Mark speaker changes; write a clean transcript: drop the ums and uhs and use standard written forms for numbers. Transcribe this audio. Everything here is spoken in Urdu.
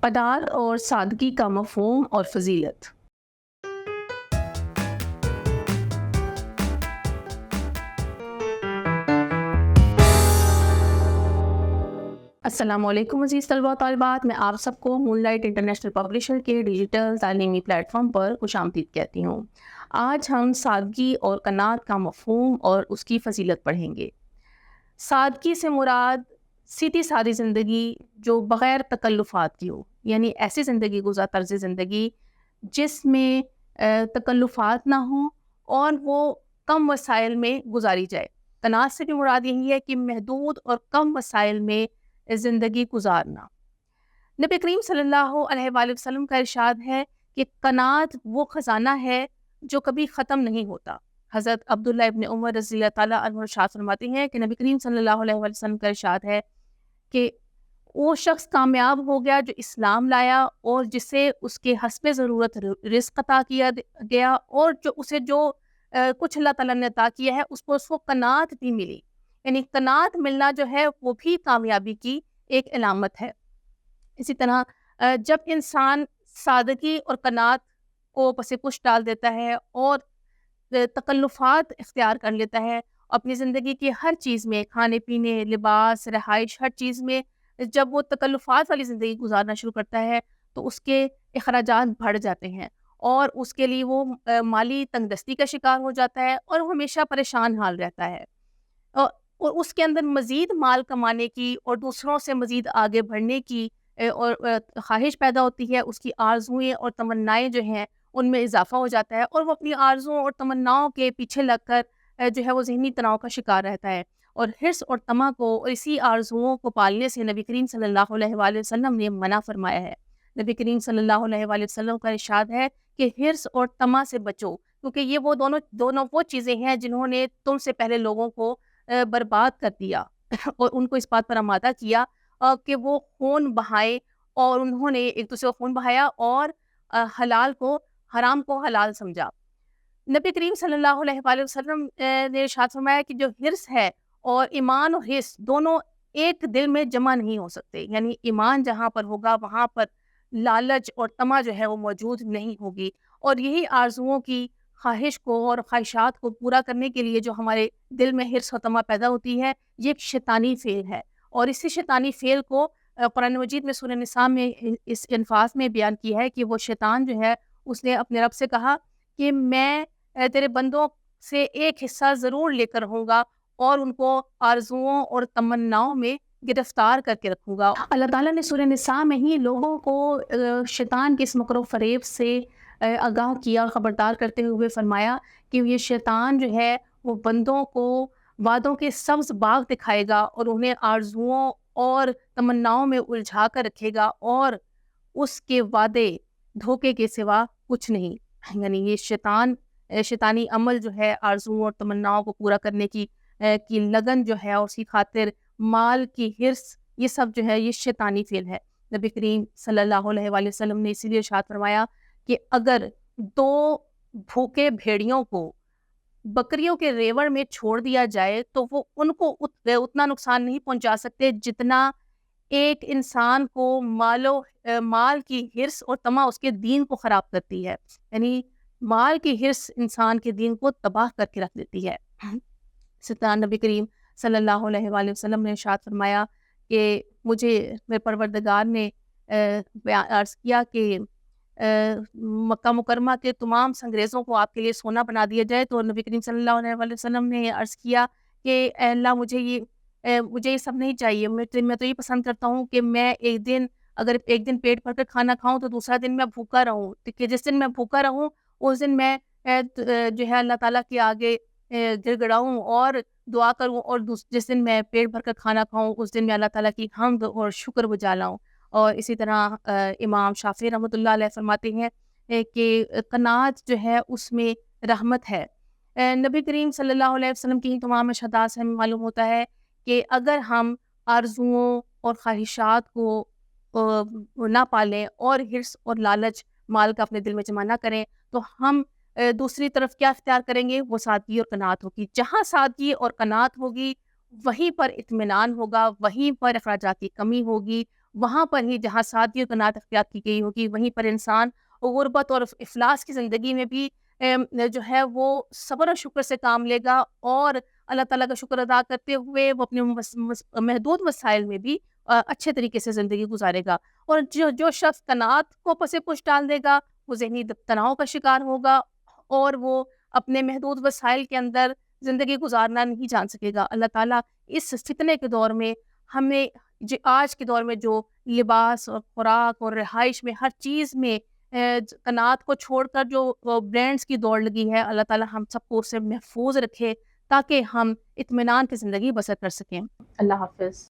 Speaker 1: قناعت اور سادگی کا مفہوم اور فضیلت۔ السلام علیکم عزیز طلباء و طالبات، میں آپ سب کو مون لائٹ انٹرنیشنل پبلشر کے ڈیجیٹل تعلیمی پلیٹ فارم پر خوش آمدید کہتی ہوں۔ آج ہم سادگی اور قناعت کا مفہوم اور اس کی فضیلت پڑھیں گے۔ سادگی سے مراد سیدھی سادی زندگی جو بغیر تکلفات کی ہو، یعنی ایسی زندگی طرز زندگی جس میں تکلفات نہ ہوں اور وہ کم وسائل میں گزاری جائے۔ قناعت سے بھی مراد یہی ہے کہ محدود اور کم وسائل میں زندگی گزارنا۔ نبی کریم صلی اللہ علیہ وآلہ وسلم کا ارشاد ہے کہ قناعت وہ خزانہ ہے جو کبھی ختم نہیں ہوتا۔ حضرت عبداللہ ابن عمر رضی اللہ تعالیٰ عنہ ارشاد فرماتے ہیں کہ نبی کریم صلی اللہ علیہ وآلہ وسلم کا ارشاد ہے کہ وہ شخص کامیاب ہو گیا جو اسلام لایا اور جسے اس کے حسب ضرورت رزق عطا کیا گیا، اور جو کچھ اللہ تعالیٰ نے عطا کیا ہے اس کو قناعت بھی ملی۔ یعنی قناعت ملنا جو ہے وہ بھی کامیابی کی ایک علامت ہے۔ اسی طرح جب انسان سادگی اور قناعت کو پس پش ڈال دیتا ہے اور تکلفات اختیار کر لیتا ہے اپنی زندگی کی ہر چیز میں، کھانے پینے، لباس، رہائش، ہر چیز میں جب وہ تکلفات والی زندگی گزارنا شروع کرتا ہے تو اس کے اخراجات بڑھ جاتے ہیں اور اس کے لیے وہ مالی تنگ دستی کا شکار ہو جاتا ہے اور وہ ہمیشہ پریشان حال رہتا ہے، اور اس کے اندر مزید مال کمانے کی اور دوسروں سے مزید آگے بڑھنے کی اور خواہش پیدا ہوتی ہے۔ اس کی آرزوئیں اور تمنائیں جو ہیں ان میں اضافہ ہو جاتا ہے اور وہ اپنی آرزوؤں اور تمناؤں کے پیچھے لگ کر جو ہے وہ ذہنی تناؤ کا شکار رہتا ہے، اور حرص اور طمع کو اور اسی آرزوؤں کو پالنے سے نبی کریم صلی اللہ علیہ وآلہ وسلم نے منع فرمایا ہے۔ نبی کریم صلی اللہ علیہ وآلہ وسلم کا ارشاد ہے کہ حرص اور طمع سے بچو، کیونکہ یہ وہ دونوں وہ چیزیں ہیں جنہوں نے تم سے پہلے لوگوں کو برباد کر دیا اور ان کو اس بات پر آمادہ کیا کہ وہ خون بہائے، اور انہوں نے ایک دوسرے کو خون بہایا اور حلال کو حرام کو حلال سمجھا۔ نبی کریم صلی اللہ علیہ وآلہ وسلم نے ارشاد فرمایا کہ جو حرص ہے اور ایمان اور حرص دونوں ایک دل میں جمع نہیں ہو سکتے، یعنی ایمان جہاں پر ہوگا وہاں پر لالچ اور طمع جو ہے وہ موجود نہیں ہوگی، اور یہی آرزوؤں کی خواہش کو اور خواہشات کو پورا کرنے کے لیے جو ہمارے دل میں حرص و طمع پیدا ہوتی ہے یہ ایک شیطانی فعل ہے، اور اسی شیطانی فعل کو قرآن مجید میں سورہ نساء میں اس انفاس میں بیان کیا ہے کہ وہ شیطان جو ہے اس نے اپنے رب سے کہا کہ میں تیرے بندوں سے ایک حصہ ضرور لے کر رہوں گا اور ان کو آرزوؤں اور تمناؤں میں گرفتار کر کے رکھوں گا۔ اللہ تعالیٰ نے سورہ نساء میں ہی لوگوں کو شیطان کے اس مکر و فریب سے آگاہ کیا، خبردار کرتے ہوئے فرمایا کہ یہ شیطان جو ہے وہ بندوں کو وعدوں کے سبز باغ دکھائے گا اور انہیں آرزوؤں اور تمناؤں میں الجھا کر رکھے گا، اور اس کے وعدے دھوکے کے سوا کچھ نہیں۔ یعنی یہ شیطانی عمل جو ہے آرزوؤں اور تمناؤں کو پورا کرنے کی لگن جو ہے، اس کی خاطر مال کی حرص، یہ سب جو ہے یہ شیطانی فعل ہے۔ نبی کریم صلی اللہ علیہ وآلہ وسلم نے اسی لیے ارشاد فرمایا کہ اگر دو بھوکے بھیڑیوں کو بکریوں کے ریوڑ میں چھوڑ دیا جائے تو وہ ان کو اتنا نقصان نہیں پہنچا سکتے جتنا ایک انسان کو مال کی حرص اور طمع اس کے دین کو خراب کرتی ہے۔ یعنی مال کی حرص انسان کے دین کو تباہ کر کے رکھ دیتی ہے۔ ستان نبی کریم صلی اللہ علیہ وآلہ وسلم نے ارشاد فرمایا کہ مجھے میرے پروردگار نے عرض کیا کہ مکہ مکرمہ کے تمام سنگریزوں کو آپ کے لیے سونا بنا دیا جائے، تو نبی کریم صلی اللہ علیہ وآلہ وسلم نے عرض کیا کہ اے اللہ مجھے یہ سب نہیں چاہیے، میں تو یہ پسند کرتا ہوں کہ میں اگر ایک دن پیٹ بھر کر کھانا کھاؤں تو دوسرا دن میں بھوکا رہوں، کہ جس دن میں بھوکا رہوں اس دن میں جو ہے اللہ تعالیٰ کے آگے گر گڑاؤں اور دعا کروں، اور جس دن میں پیٹ بھر کر کھانا کھاؤں اس دن میں اللہ تعالیٰ کی حمد اور شکر بجا لاؤں۔ اور اسی طرح امام شافعی رحمۃ اللہ علیہ فرماتے ہیں کہ قناعت جو ہے اس میں رحمت ہے۔ نبی کریم صلی اللہ علیہ وسلم کی تمام ارشادات سے ہمیں معلوم ہوتا ہے کہ اگر ہم آرزوؤں اور خواہشات کو نہ پالیں اور حرص اور لالچ مال کا اپنے دل میں جمع نہ کریں تو ہم دوسری طرف کیا اختیار کریں گے؟ وہ سادگی اور قناعت ہوگی۔ جہاں سادگی اور قناعت ہوگی وہیں پر اطمینان ہوگا، وہیں پر اخراجات کی کمی ہوگی، وہاں پر ہی جہاں سادگی اور قناعت اختیار کی گئی ہوگی وہیں پر انسان غربت اور افلاس کی زندگی میں بھی جو ہے وہ صبر اور شکر سے کام لے گا، اور اللہ تعالیٰ کا شکر ادا کرتے ہوئے وہ اپنے محدود وسائل میں بھی اچھے طریقے سے زندگی گزارے گا۔ اور جو شخص قناعت کو پس پش ڈال دے گا وہ ذہنی تناؤ کا شکار ہوگا، اور وہ اپنے محدود وسائل کے اندر زندگی گزارنا نہیں جان سکے گا۔ اللہ تعالیٰ اس فتنے کے دور میں ہمیں آج کے دور میں جو لباس اور خوراک اور رہائش میں ہر چیز میں قناعت کو چھوڑ کر جو برانڈز کی دوڑ لگی ہے، اللہ تعالیٰ ہم سب کو اس سے محفوظ رکھے تاکہ ہم اطمینان کی زندگی بسر کر سکیں۔ اللہ حافظ۔